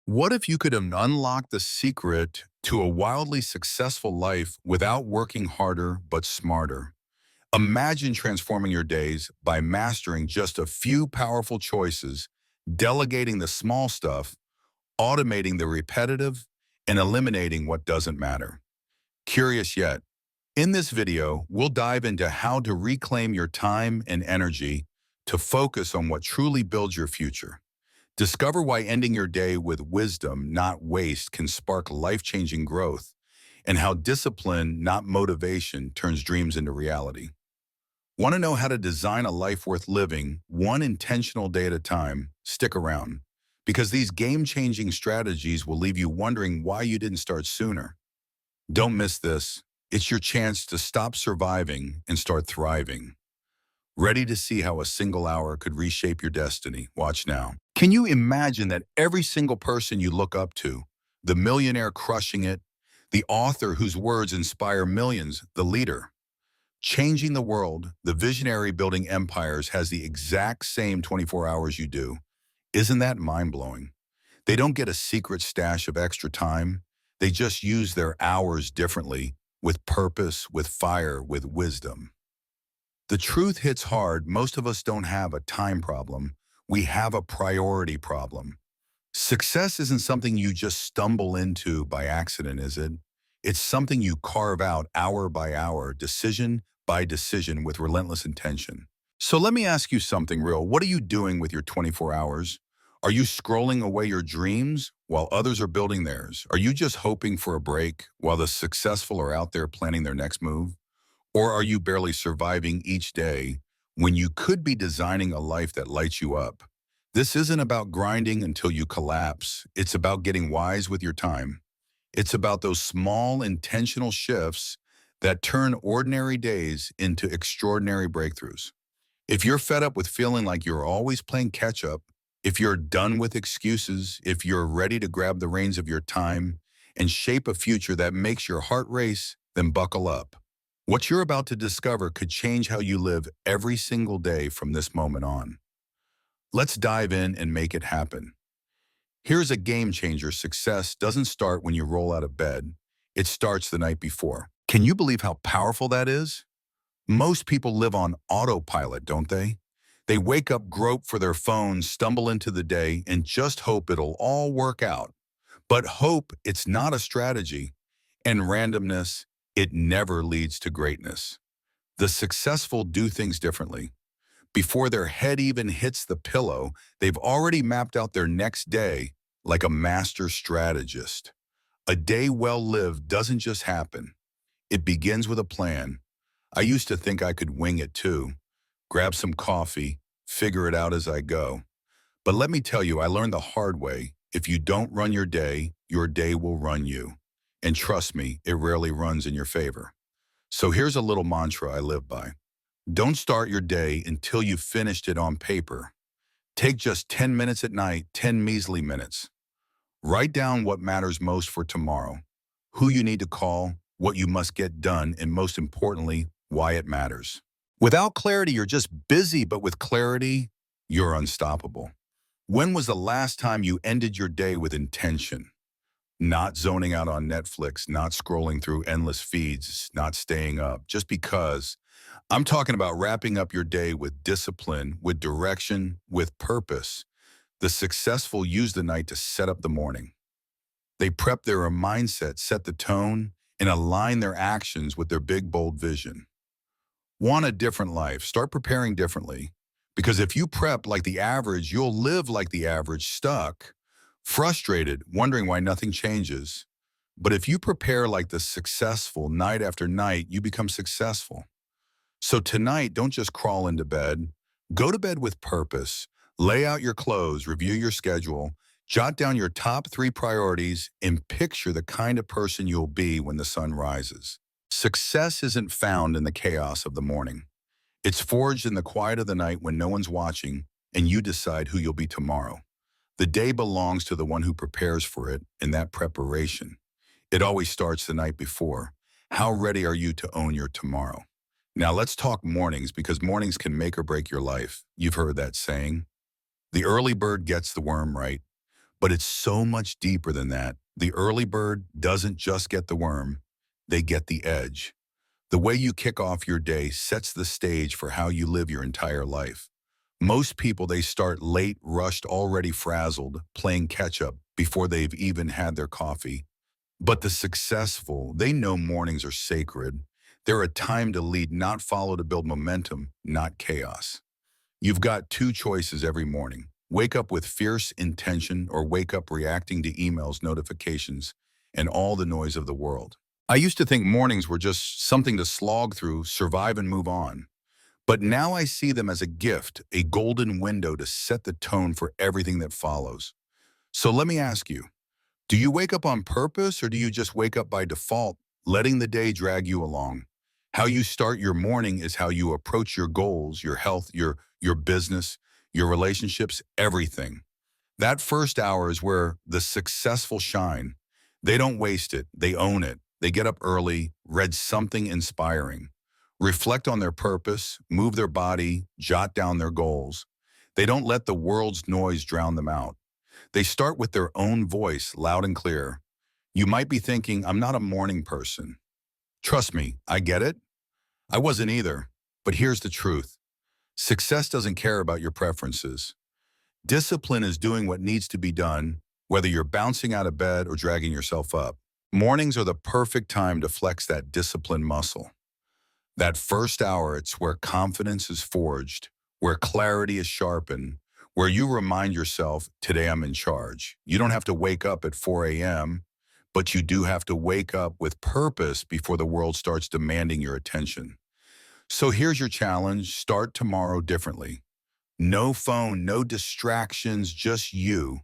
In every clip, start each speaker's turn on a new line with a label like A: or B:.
A: What if you could unlock the secret to a wildly successful life without working harder but smarter? Imagine transforming your days by mastering just a few powerful choices, delegating the small stuff, automating the repetitive, and eliminating what doesn't matter. Curious yet? In this video, we'll dive into how to reclaim your time and energy to focus on what truly builds your future. Discover why ending your day with wisdom, not waste, can spark life-changing growth, and how discipline, not motivation, turns dreams into reality. Want to know how to design a life worth living, one intentional day at a time? Stick around, because these game-changing strategies will leave you wondering why you didn't start sooner. Don't miss this. It's your chance to stop surviving and start thriving. Ready to see how a single hour could reshape your destiny? Watch now. Can you imagine that every single person you look up to, the millionaire crushing it, the author whose words inspire millions, the leader, changing the world, the visionary building empires, has the exact same 24 hours you do? Isn't that mind-blowing? They don't get a secret stash of extra time. They just use their hours differently, with purpose, with fire, with wisdom. The truth hits hard. Most of us don't have a time problem. We have a priority problem. Success isn't something you just stumble into by accident, is it? It's something you carve out hour by hour, decision by decision, with relentless intention. So let me ask you something real. What are you doing with your 24 hours? Are you scrolling away your dreams while others are building theirs? Are you just hoping for a break while the successful are out there planning their next move? Or are you barely surviving each day when you could be designing a life that lights you up? This isn't about grinding until you collapse. It's about getting wise with your time. It's about those small, intentional shifts that turn ordinary days into extraordinary breakthroughs. If you're fed up with feeling like you're always playing catch up, if you're done with excuses, if you're ready to grab the reins of your time and shape a future that makes your heart race, then buckle up. What you're about to discover could change how you live every single day from this moment on. Let's dive in and make it happen. Here's a game changer. Success doesn't start when you roll out of bed. It starts the night before. Can you believe how powerful that is? Most people live on autopilot, don't they? They wake up, grope for their phones, stumble into the day, and just hope it'll all work out. But hope, it's not a strategy. And randomness, it never leads to greatness. The successful do things differently. Before their head even hits the pillow, they've already mapped out their next day like a master strategist. A day well lived doesn't just happen. It begins with a plan. I used to think I could wing it too. Grab some coffee, figure it out as I go. But let me tell you, I learned the hard way. If you don't run your day will run you. And trust me, it rarely runs in your favor. So here's a little mantra I live by. Don't start your day until you've finished it on paper. Take just 10 minutes at night, 10 measly minutes. Write down what matters most for tomorrow, who you need to call, what you must get done, and most importantly, why it matters. Without clarity, you're just busy, but with clarity, you're unstoppable. When was the last time you ended your day with intention? Not zoning out on Netflix, not scrolling through endless feeds, not staying up, just because. I'm talking about wrapping up your day with discipline, with direction, with purpose. The successful use the night to set up the morning. They prep their mindset, set the tone, and align their actions with their big, bold vision. Want a different life? Start preparing differently. Because if you prep like the average, you'll live like the average, stuck, frustrated, wondering why nothing changes. But if you prepare like the successful, night after night, you become successful. So tonight, don't just crawl into bed. Go to bed with purpose. Lay out your clothes, review your schedule, jot down your top 3 priorities, and picture the kind of person you'll be when the sun rises. Success isn't found in the chaos of the morning. It's forged in the quiet of the night when no one's watching and you decide who you'll be tomorrow. The day belongs to the one who prepares for it, and that preparation, it always starts the night before. How ready are you to own your tomorrow? Now let's talk mornings, because mornings can make or break your life. You've heard that saying. The early bird gets the worm, right? But it's so much deeper than that. The early bird doesn't just get the worm, they get the edge. The way you kick off your day sets the stage for how you live your entire life. Most people, they start late, rushed, already frazzled, playing catch up before they've even had their coffee. But the successful, they know mornings are sacred. They're a time to lead, not follow, to build momentum, not chaos. You've got two choices every morning. Wake up with fierce intention or wake up reacting to emails, notifications, and all the noise of the world. I used to think mornings were just something to slog through, survive, and move on. But now I see them as a gift, a golden window to set the tone for everything that follows. So let me ask you, do you wake up on purpose or do you just wake up by default, letting the day drag you along? How you start your morning is how you approach your goals, your health, your business, your relationships, everything. That first hour is where the successful shine. They don't waste it, they own it. They get up early, read something inspiring, reflect on their purpose, move their body, jot down their goals. They don't let the world's noise drown them out. They start with their own voice, loud and clear. You might be thinking, I'm not a morning person. Trust me, I get it. I wasn't either. But here's the truth. Success doesn't care about your preferences. Discipline is doing what needs to be done, whether you're bouncing out of bed or dragging yourself up. Mornings are the perfect time to flex that discipline muscle. That first hour, it's where confidence is forged, where clarity is sharpened, where you remind yourself, today I'm in charge. You don't have to wake up at 4 a.m., but you do have to wake up with purpose before the world starts demanding your attention. So here's your challenge. Start tomorrow differently. No phone, no distractions, just you,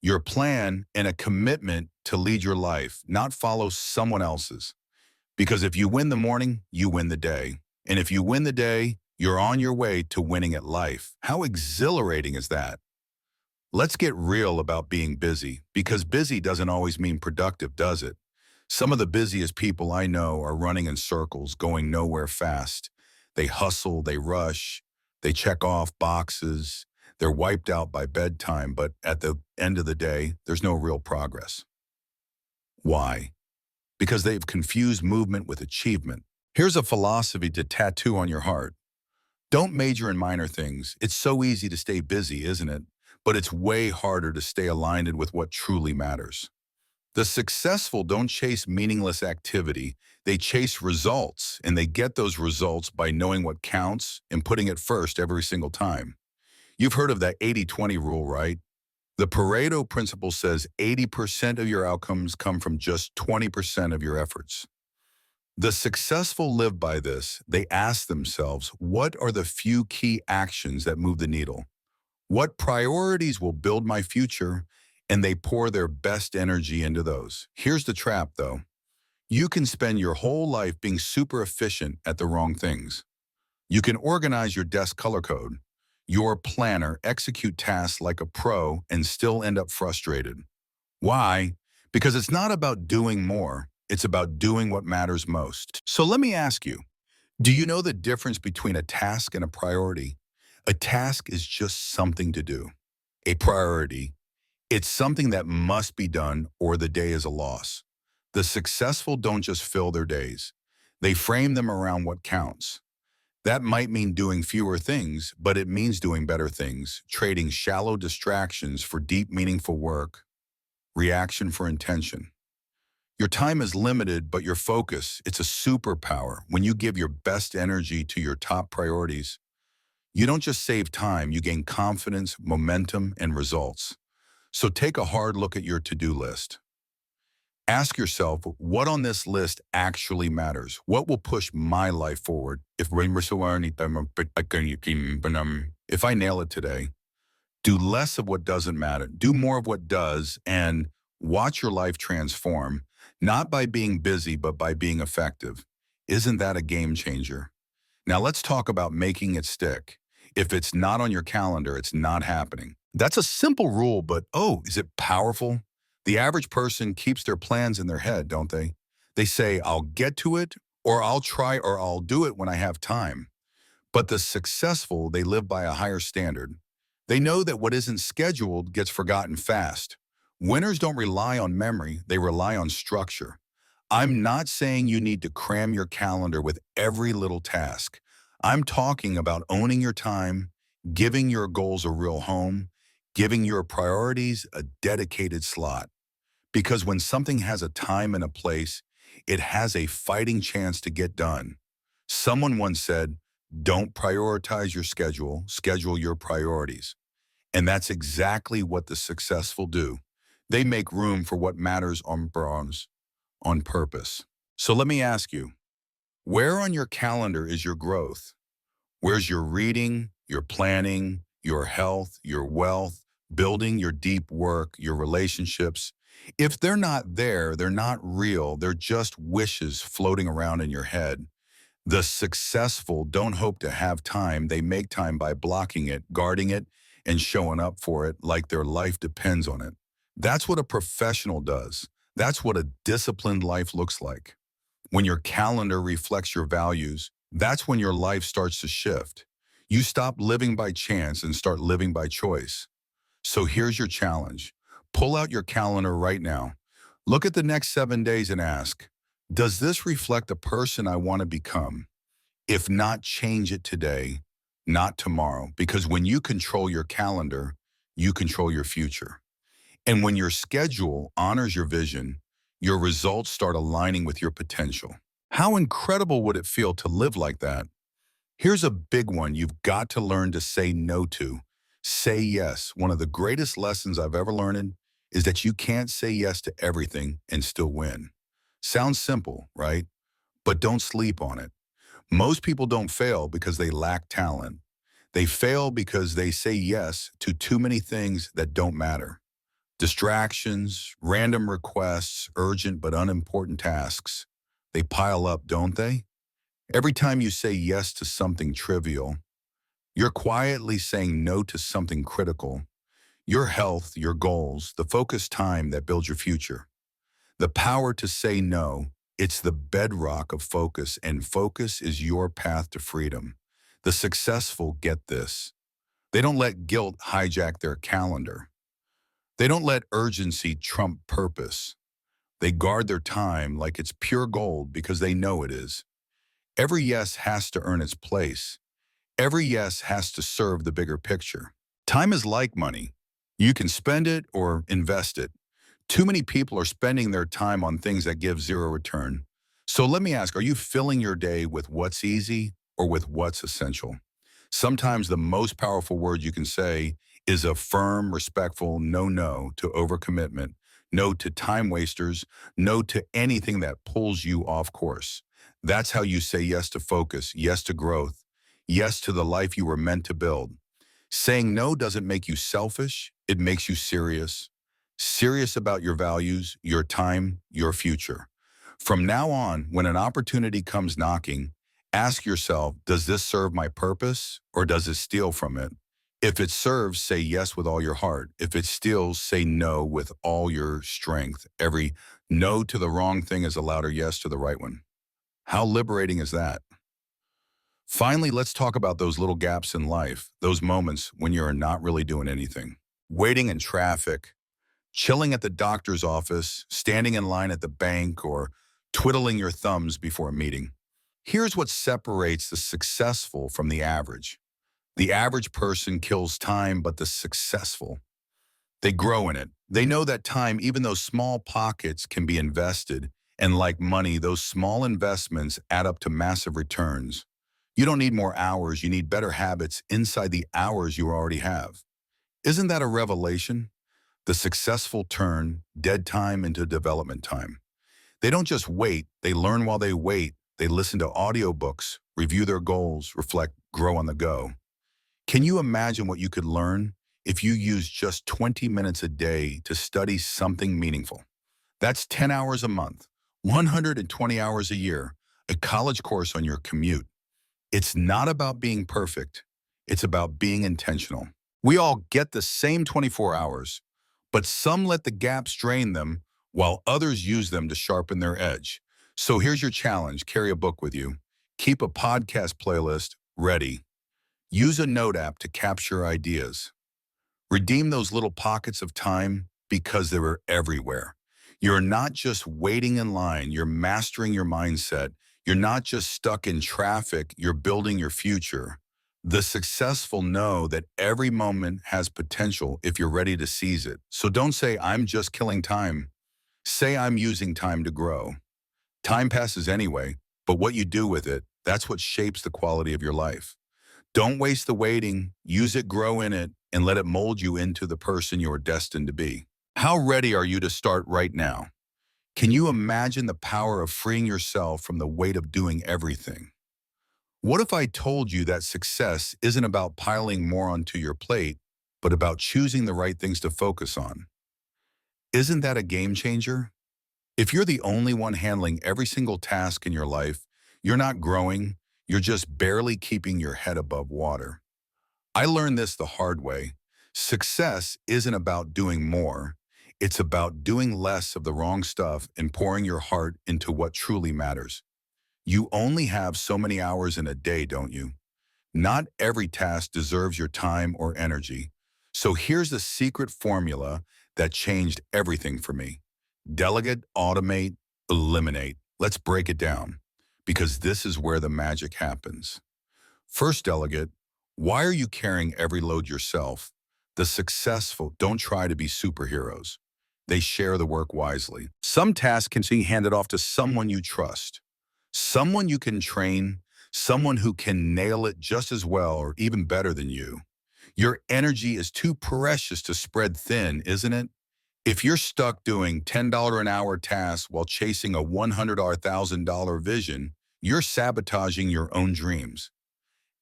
A: your plan, and a commitment to lead your life, not follow someone else's. Because if you win the morning, you win the day. And if you win the day, you're on your way to winning at life. How exhilarating is that? Let's get real about being busy, because busy doesn't always mean productive, does it? Some of the busiest people I know are running in circles, going nowhere fast. They hustle, they rush, they check off boxes. They're wiped out by bedtime, but at the end of the day, there's no real progress. Why? Because they've confused movement with achievement. Here's a philosophy to tattoo on your heart. Don't major in minor things. It's so easy to stay busy, isn't it? But it's way harder to stay aligned with what truly matters. The successful don't chase meaningless activity. They chase results, and they get those results by knowing what counts and putting it first every single time. You've heard of that 80-20 rule, right? The Pareto principle says 80% of your outcomes come from just 20% of your efforts. The successful live by this. They ask themselves, what are the few key actions that move the needle? What priorities will build my future? And they pour their best energy into those. Here's the trap, though. You can spend your whole life being super efficient at the wrong things. You can organize your desk color code, your planner, execute tasks like a pro, and still end up frustrated. Why? Because it's not about doing more, it's about doing what matters most. So let me ask you, do you know the difference between a task and a priority? A task is just something to do. A priority, it's something that must be done or the day is a loss. The successful don't just fill their days. They frame them around what counts. That might mean doing fewer things, but it means doing better things, trading shallow distractions for deep, meaningful work, reaction for intention. Your time is limited, but your focus, it's a superpower. When you give your best energy to your top priorities, you don't just save time, you gain confidence, momentum, and results. So take a hard look at your to-do list. Ask yourself, what on this list actually matters? What will push my life forward? If I nail it today, do less of what doesn't matter. Do more of what does, and watch your life transform, not by being busy, but by being effective. Isn't that a game changer? Now let's talk about making it stick. If it's not on your calendar, it's not happening. That's a simple rule, but oh, is it powerful? The average person keeps their plans in their head, don't they? They say, I'll get to it, or I'll try, or I'll do it when I have time. But the successful, they live by a higher standard. They know that what isn't scheduled gets forgotten fast. Winners don't rely on memory, they rely on structure. I'm not saying you need to cram your calendar with every little task. I'm talking about owning your time, giving your goals a real home, giving your priorities a dedicated slot. Because when something has a time and a place, it has a fighting chance to get done. Someone once said, don't prioritize your schedule, schedule your priorities. And that's exactly what the successful do. They make room for what matters on purpose. So let me ask you, where on your calendar is your growth? Where's your reading, your planning, your health, your wealth, building your deep work, your relationships? If they're not there, they're not real, they're just wishes floating around in your head. The successful don't hope to have time, they make time by blocking it, guarding it, and showing up for it like their life depends on it. That's what a professional does. That's what a disciplined life looks like. When your calendar reflects your values, that's when your life starts to shift. You stop living by chance and start living by choice. So here's your challenge. Pull out your calendar right now. Look at the next 7 days and ask, does this reflect the person I want to become? If not, change it today, not tomorrow. Because when you control your calendar, you control your future. And when your schedule honors your vision, your results start aligning with your potential. How incredible would it feel to live like that? Here's a big one you've got to learn to say no to. Say yes. One of the greatest lessons I've ever learned is that you can't say yes to everything and still win. Sounds simple, right? But don't sleep on it. Most people don't fail because they lack talent. They fail because they say yes to too many things that don't matter. Distractions, random requests, urgent but unimportant tasks. They pile up, don't they? Every time you say yes to something trivial, you're quietly saying no to something critical. Your health, your goals, the focused time that builds your future. The power to say no, it's the bedrock of focus, and focus is your path to freedom. The successful get this. They don't let guilt hijack their calendar. They don't let urgency trump purpose. They guard their time like it's pure gold because they know it is. Every yes has to earn its place. Every yes has to serve the bigger picture. Time is like money. You can spend it or invest it. Too many people are spending their time on things that give zero return. So let me ask, are you filling your day with what's easy or with what's essential? Sometimes the most powerful word you can say is a firm, respectful no to overcommitment, no to time wasters, no to anything that pulls you off course. That's how you say yes to focus, yes to growth, yes to the life you were meant to build. Saying no doesn't make you selfish, it makes you serious. Serious about your values, your time, your future. From now on, when an opportunity comes knocking, ask yourself, does this serve my purpose or does it steal from it? If it serves, say yes with all your heart. If it steals, say no with all your strength. Every no to the wrong thing is a louder yes to the right one. How liberating is that? Finally, let's talk about those little gaps in life, those moments when you're not really doing anything. Waiting in traffic, chilling at the doctor's office, standing in line at the bank, or twiddling your thumbs before a meeting. Here's what separates the successful from the average. The average person kills time, but the successful, they grow in it. They know that time, even those small pockets, can be invested. And like money, those small investments add up to massive returns. You don't need more hours, you need better habits inside the hours you already have. Isn't that a revelation? The successful turn dead time into development time. They don't just wait, they learn while they wait. They listen to audiobooks, review their goals, reflect, grow on the go. Can you imagine what you could learn if you used just 20 minutes a day to study something meaningful? That's 10 hours a month, 120 hours a year, a college course on your commute. It's not about being perfect. It's about being intentional. We all get the same 24 hours, but some let the gaps drain them while others use them to sharpen their edge. So here's your challenge. Carry a book with you. Keep a podcast playlist ready. Use a note app to capture ideas. Redeem those little pockets of time. because they were everywhere. You're not just waiting in line, you're mastering your mindset. You're not just stuck in traffic, you're building your future. The successful know that every moment has potential if you're ready to seize it. So don't say, I'm just killing time. Say, I'm using time to grow. Time passes anyway, but what you do with it, that's what shapes the quality of your life. Don't waste the waiting, use it, grow in it, and let it mold you into the person you're destined to be. How ready are you to start right now? Can you imagine the power of freeing yourself from the weight of doing everything? What if I told you that success isn't about piling more onto your plate, but about choosing the right things to focus on? Isn't that a game changer? If you're the only one handling every single task in your life, you're not growing, you're just barely keeping your head above water. I learned this the hard way. Success isn't about doing more. It's about doing less of the wrong stuff and pouring your heart into what truly matters. You only have so many hours in a day, don't you? Not every task deserves your time or energy. So here's the secret formula that changed everything for me. Delegate, automate, eliminate. Let's break it down because this is where the magic happens. First delegate, why are you carrying every load yourself? The successful don't try to be superheroes. They share the work wisely. Some tasks can be handed off to someone you trust, someone you can train, someone who can nail it just as well or even better than you. Your energy is too precious to spread thin, isn't it? If you're stuck doing $10 an hour tasks while chasing a $100,000 $1,000 vision, you're sabotaging your own dreams.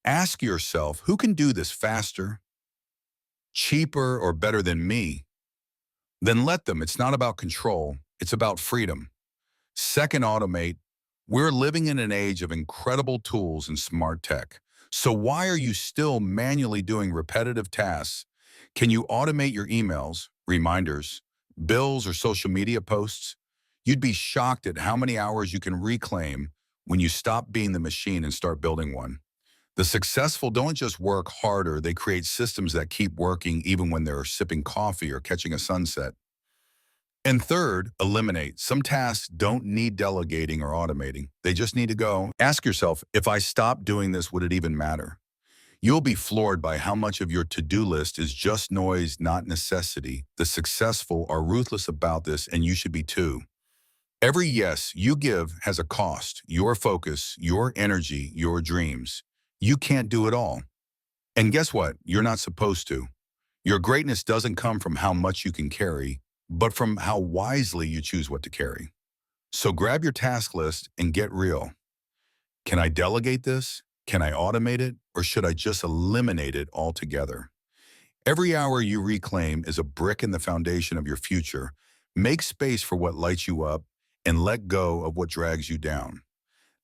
A: Ask yourself, who can do this faster, cheaper, or better than me? Then let them. It's not about control. It's about freedom. Second, automate. We're living in an age of incredible tools and smart tech. So why are you still manually doing repetitive tasks? Can you automate your emails, reminders, bills, or social media posts? You'd be shocked at how many hours you can reclaim when you stop being the machine and start building one. The successful don't just work harder, they create systems that keep working even when they're sipping coffee or catching a sunset. And third, eliminate. Some tasks don't need delegating or automating. They just need to go. Ask yourself, if I stop doing this, would it even matter? You'll be floored by how much of your to-do list is just noise, not necessity. The successful are ruthless about this, and you should be too. Every yes you give has a cost. Your focus, your energy, your dreams. You can't do it all. And guess what? You're not supposed to. Your greatness doesn't come from how much you can carry, but from how wisely you choose what to carry. So grab your task list and get real. Can I delegate this? Can I automate it? Or should I just eliminate it altogether? Every hour you reclaim is a brick in the foundation of your future. Make space for what lights you up and let go of what drags you down.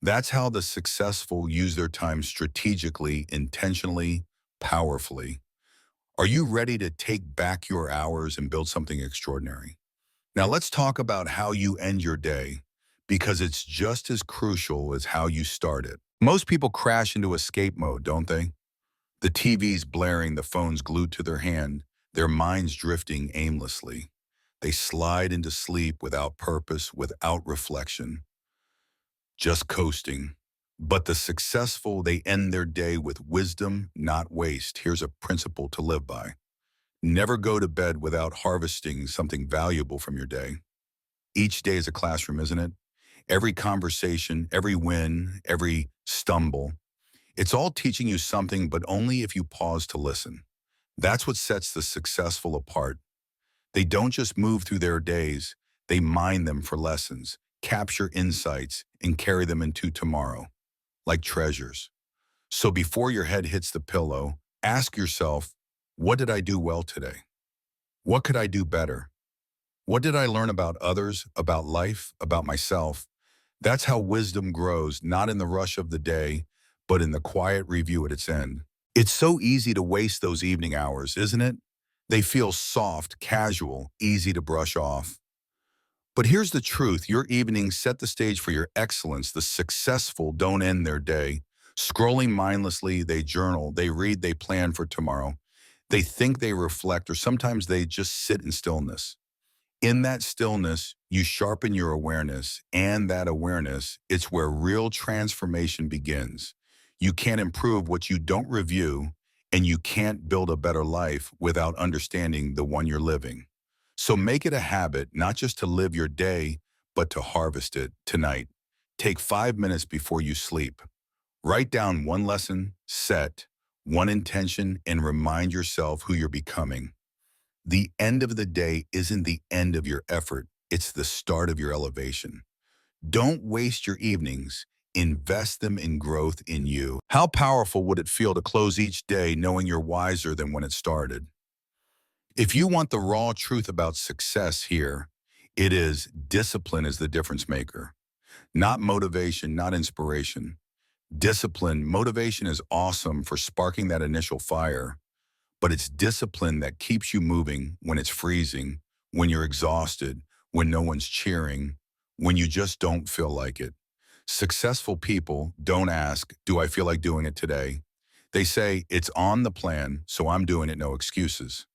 A: That's how the successful use their time strategically, intentionally, powerfully. Are you ready to take back your hours and build something extraordinary? Now let's talk about how you end your day, because it's just as crucial as how you start it. Most people crash into escape mode, don't they? The TV's blaring, the phone's glued to their hand, their minds drifting aimlessly. They slide into sleep without purpose, without reflection, just coasting. But the successful, they end their day with wisdom, not waste. Here's a principle to live by. Never go to bed without harvesting something valuable from your day. Each day is a classroom, isn't it? Every conversation, every win, every stumble, it's all teaching you something, but only if you pause to listen. That's what sets the successful apart. They don't just move through their days, they mine them for lessons, capture insights, and carry them into tomorrow, like treasures. So before your head hits the pillow, ask yourself, what did I do well today? What could I do better? What did I learn about others, about life, about myself? That's how wisdom grows, not in the rush of the day, but in the quiet review at its end. It's so easy to waste those evening hours, isn't it? They feel soft, casual, easy to brush off. But here's the truth. Your evenings set the stage for your excellence. The successful don't end their day. Scrolling mindlessly, they journal, they read, they plan for tomorrow. They think, they reflect, or sometimes they just sit in stillness. In that stillness, you sharpen your awareness, and that awareness, it's where real transformation begins. You can't improve what you don't review, and you can't build a better life without understanding the one you're living. So make it a habit, not just to live your day, but to harvest it tonight. Take 5 minutes before you sleep. Write down one lesson, set one intention, and remind yourself who you're becoming. The end of the day isn't the end of your effort. It's the start of your elevation. Don't waste your evenings. Invest them in growth in you. How powerful would it feel to close each day knowing you're wiser than when it started? If you want the raw truth about success here, it is discipline is the difference maker. Not motivation, not inspiration. Discipline, motivation is awesome for sparking that initial fire, but it's discipline that keeps you moving when it's freezing, when you're exhausted, when no one's cheering, when you just don't feel like it. Successful people don't ask, do I feel like doing it today? They say, it's on the plan, so I'm doing it, no excuses.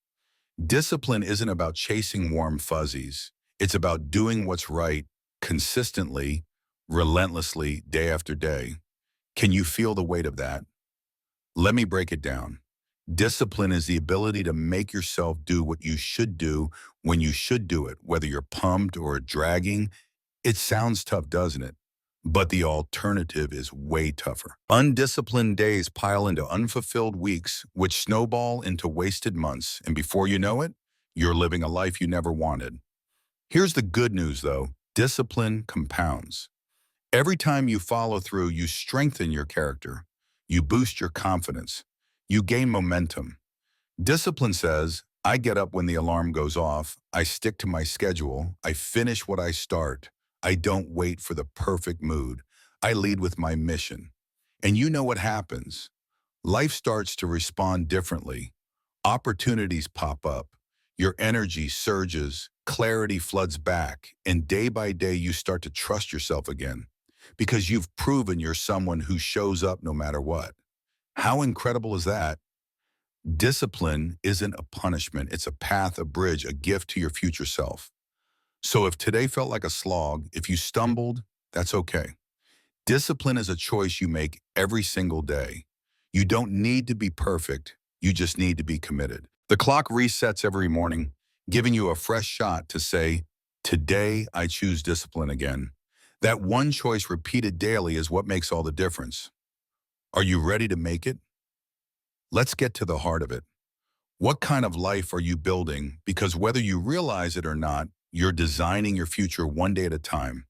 A: Discipline isn't about chasing warm fuzzies. It's about doing what's right consistently, relentlessly, day after day. Can you feel the weight of that? Let me break it down. Discipline is the ability to make yourself do what you should do when you should do it, whether you're pumped or dragging. It sounds tough, doesn't it? But the alternative is way tougher. Undisciplined days pile into unfulfilled weeks, which snowball into wasted months. And before you know it, you're living a life you never wanted. Here's the good news, though. Discipline compounds. Every time you follow through, you strengthen your character. You boost your confidence. You gain momentum. Discipline says, I get up when the alarm goes off. I stick to my schedule. I finish what I start. I don't wait for the perfect mood. I lead with my mission. And you know what happens. Life starts to respond differently. Opportunities pop up. Your energy surges. Clarity floods back. And day by day, you start to trust yourself again because you've proven you're someone who shows up no matter what. How incredible is that? Discipline isn't a punishment. It's a path, a bridge, a gift to your future self. So if today felt like a slog, if you stumbled, that's okay. Discipline is a choice you make every single day. You don't need to be perfect. You just need to be committed. The clock resets every morning, giving you a fresh shot to say, today I choose discipline again. That one choice repeated daily is what makes all the difference. Are you ready to make it? Let's get to the heart of it. What kind of life are you building? Because whether you realize it or not, you're designing your future one day at a time.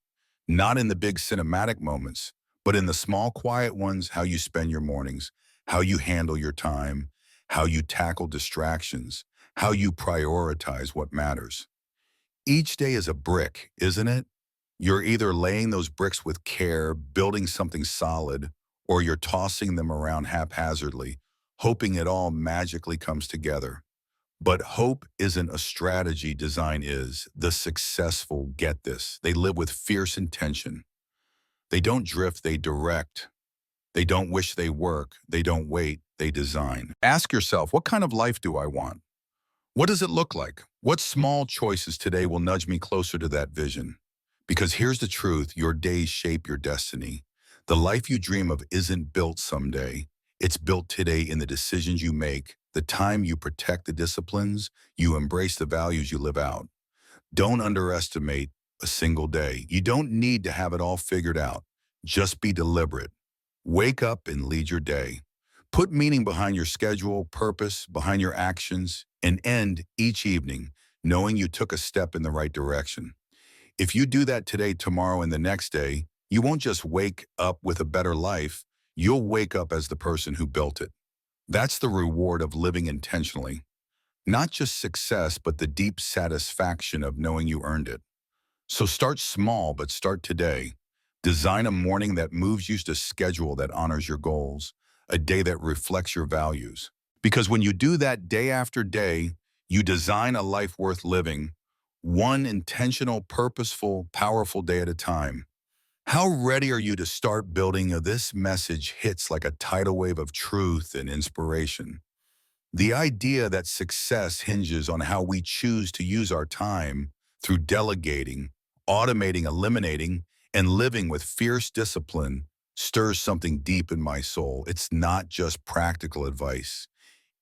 A: Not in the big cinematic moments, but in the small, quiet ones, how you spend your mornings, how you handle your time, how you tackle distractions, how you prioritize what matters. Each day is a brick, isn't it? You're either laying those bricks with care, building something solid, or you're tossing them around haphazardly, hoping it all magically comes together. But hope isn't a strategy, design is. The successful get this. They live with fierce intention. They don't drift, they direct. They don't wish, they work. They don't wait, they design. Ask yourself, what kind of life do I want? What does it look like? What small choices today will nudge me closer to that vision? Because here's the truth, your days shape your destiny. The life you dream of isn't built someday. It's built today in the decisions you make, the time you protect the disciplines, you embrace the values you live out. Don't underestimate a single day. You don't need to have it all figured out. Just be deliberate. Wake up and lead your day. Put meaning behind your schedule, purpose behind your actions, and end each evening knowing you took a step in the right direction. If you do that today, tomorrow, and the next day, you won't just wake up with a better life, you'll wake up as the person who built it. That's the reward of living intentionally. Not just success, but the deep satisfaction of knowing you earned it. So start small, but start today. Design a morning that moves you, to schedule that honors your goals, a day that reflects your values. Because when you do that day after day, you design a life worth living, one intentional, purposeful, powerful day at a time. How ready are you to start building? This message hits like a tidal wave of truth and inspiration. The idea that success hinges on how we choose to use our time, Through delegating, automating, eliminating, and living with fierce discipline stirs something deep in my soul. It's not just practical advice.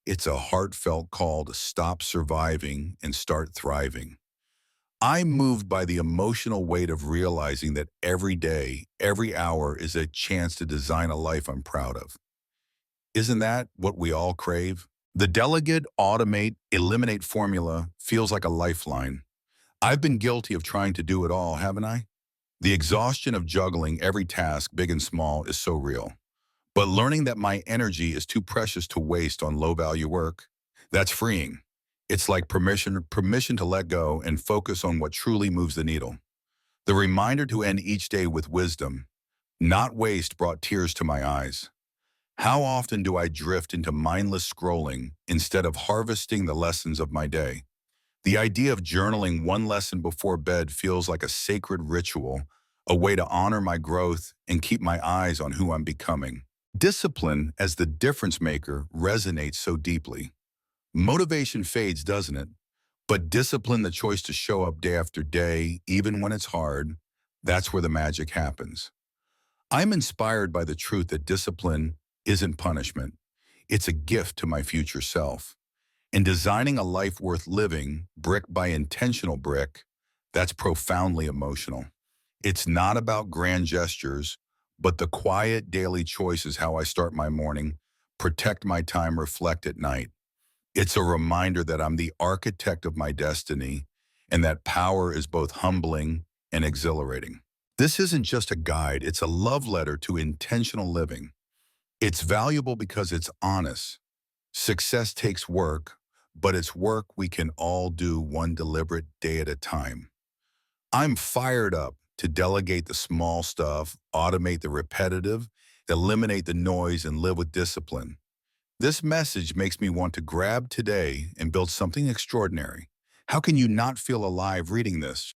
A: It's a heartfelt call to stop surviving and start thriving. I'm moved by the emotional weight of realizing that every day, every hour is a chance to design a life I'm proud of. Isn't that what we all crave? The delegate, automate, eliminate formula feels like a lifeline. I've been guilty of trying to do it all, haven't I? The exhaustion of juggling every task, big and small, is so real. But learning that my energy is too precious to waste on low-value work, that's freeing. It's like permission to let go and focus on what truly moves the needle. The reminder to end each day with wisdom, not waste, brought tears to my eyes. How often do I drift into mindless scrolling instead of harvesting the lessons of my day? The idea of journaling one lesson before bed feels like a sacred ritual, a way to honor my growth and keep my eyes on who I'm becoming. Discipline as the difference maker resonates so deeply. Motivation fades, doesn't it? But discipline, the choice to show up day after day, even when it's hard, that's where the magic happens. I'm inspired by the truth that discipline isn't punishment. It's a gift to my future self. In designing a life worth living, brick by intentional brick, that's profoundly emotional. It's not about grand gestures, but the quiet daily choices: how I start my morning, protect my time, reflect at night. It's a reminder that I'm the architect of my destiny and that power is both humbling and exhilarating. This isn't just a guide, it's a love letter to intentional living. It's valuable because it's honest. Success takes work, but it's work we can all do one deliberate day at a time. I'm fired up to delegate the small stuff, automate the repetitive, eliminate the noise, and live with discipline. This message makes me want to grab today and build something extraordinary. How can you not feel alive reading this?